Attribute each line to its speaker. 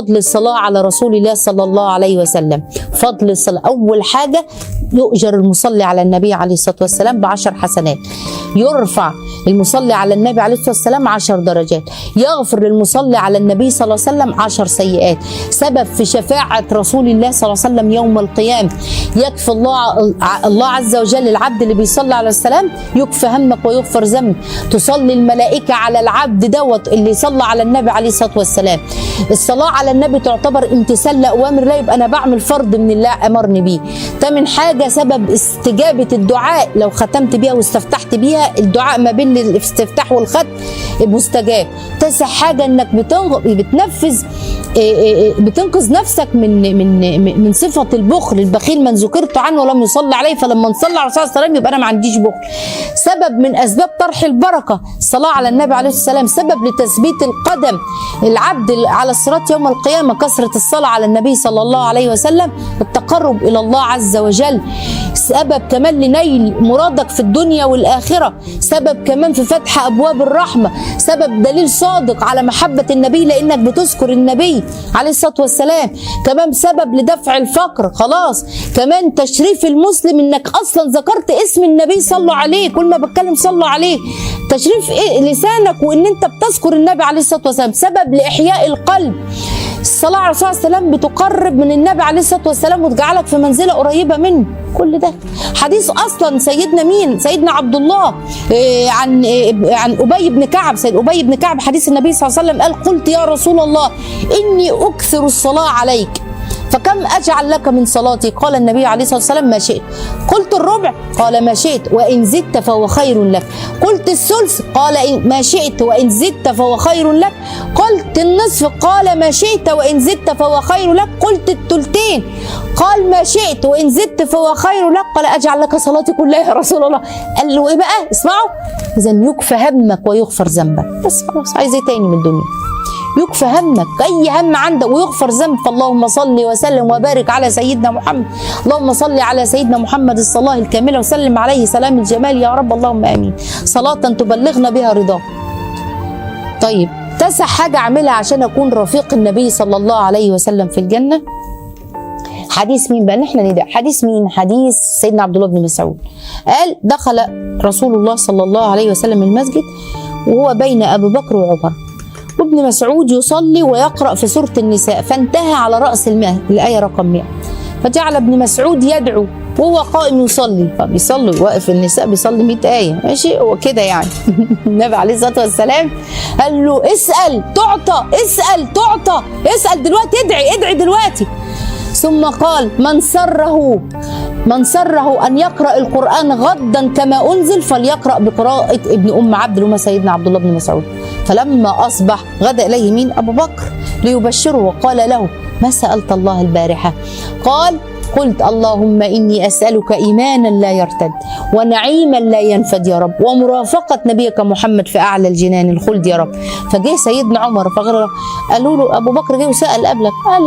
Speaker 1: فضل الصلاة على رسول الله صلى الله عليه وسلم. فضل الصلاة، أول حاجة يؤجر المصلي على النبي عليه الصلاة والسلام ب10 حسنات، يرفع المصلي على النبي عليه الصلاة والسلام 10 درجات، يغفر للمصلي على النبي صلى الله عليه وسلم 10 سيئات، سبب في شفاعة رسول الله صلى الله عليه وسلم يوم القيامة. يكفي الله عز وجل العبد اللي بيصلي على السلام يكفى همك ويغفر ذنبك. تصلي الملائكة على العبد دوت اللي صلى على النبي عليه الصلاة والسلام. الصلاة على النبي تعتبر امتثال لأوامر الله، يبقى أنا بعمل فرض من الله أمرني بيه. تامن حاجة سبب استجابة الدعاء، لو ختمت بيها واستفتحت بيها الدعاء ما بين الاستفتاح والختم مستجاب. تاسع حاجة انك بتنفذ بتنقذ نفسك من صفة البخل. البخيل من ذكرت عنه ولم يصلي عليه، فلما نصلي على الرسول صلى الله عليه وسلم يبقى انا ما عنديش بخل. سبب من اسباب طرح البركة الصلاة على النبي عليه السلام. سبب لتثبيت القدم العبد على الصراط يوم القيامة كثرة الصلاة على النبي صلى الله عليه وسلم، التقرب الى الله عز وجل. سبب كمان لنيل مرادك في الدنيا والآخرة، سبب كمان في فتح أبواب الرحمة، سبب دليل صادق على محبة النبي لأنك بتذكر النبي عليه الصلاة والسلام. كمان سبب لدفع الفقر، خلاص كمان تشريف المسلم انك اصلا ذكرت اسم النبي صلوا عليه، كل ما بتكلم صلوا عليه، تشريف لسانك وان انت بتذكر النبي عليه الصلاة والسلام. سبب لإحياء القلب، الصلاة على الرسول صلى الله عليه وسلم بتقرب من النبي عليه الصلاة والسلام وتجعلك في منزلة قريبة منه. كل ده حديث اصلا سيدنا مين؟ سيدنا عبد الله عن ابي بن كعب. سيد ابي بن كعب حديث النبي صلى الله عليه وسلم قال: قلت يا رسول الله اني اكثر الصلاة عليك فكم اجعل لك من صلاتي؟ قال النبي عليه الصلاه والسلام: ما شئت. قلت الربع؟ قال ما شئت وان زدت فهو خير لك. قلت الثلث؟ قال ما شئت وان زدت فهو خير لك. قلت النصف؟ قال ما شئت وان زدت فهو خير لك. قلت الثلثين؟ قال ما شئت وان زدت فهو خير لك. قال اجعل لك صلاتي كلها يا رسول الله. قال له ايه بقى؟ اسمعوا، اذا يكفى همك ويغفر ذنبك، بس خلاص عايز ايه تاني من الدنيا؟ يكفى همك، اي هم عندك ويغفر ذنبك. اللهم صل وسلم وبارك على سيدنا محمد، اللهم صل على سيدنا محمد الصلاه الكامله وسلم عليه سلام الجمال يا رب، اللهم امين، صلاه تبلغنا بها رضاك. طيب، تسع حاجه اعملها عشان اكون رفيق النبي صلى الله عليه وسلم في الجنه. حديث مين بقى؟ نحن ندع حديث مين؟ حديث سيدنا عبد الله بن مسعود. قال: دخل رسول الله صلى الله عليه وسلم المسجد وهو بين ابي بكر وعمر، وابن مسعود يصلي ويقرأ في سورة النساء، فانتهى على رأس الآية رقم 100، فجعل ابن مسعود يدعو وهو قائم يصلي، فبيصلي واقف النساء بيصلي 100 آية، ماشي هو كده يعني. النبي عليه الصلاة والسلام قال له: اسأل تعطى، اسأل تعطى، اسأل دلوقتي، ادعي دلوقتي. ثم قال: من سره أن يقرأ القرآن غدا كما أنزل فليقرأ بقراءة ابن أم عبد اللي هو سيدنا عبد الله بن مسعود. فلما أصبح غدا إليه مين؟ أبو بكر ليبشره، وقال له: ما سألت الله البارحة؟ قال: قلت اللهم إني أسألك إيمانا لا يرتد ونعيما لا ينفد يا رب، ومرافقة نبيك محمد في أعلى الجنان الخلد يا رب. فجه سيدنا عمر قالوا له: أبو بكر جه وسأل قبلك، قال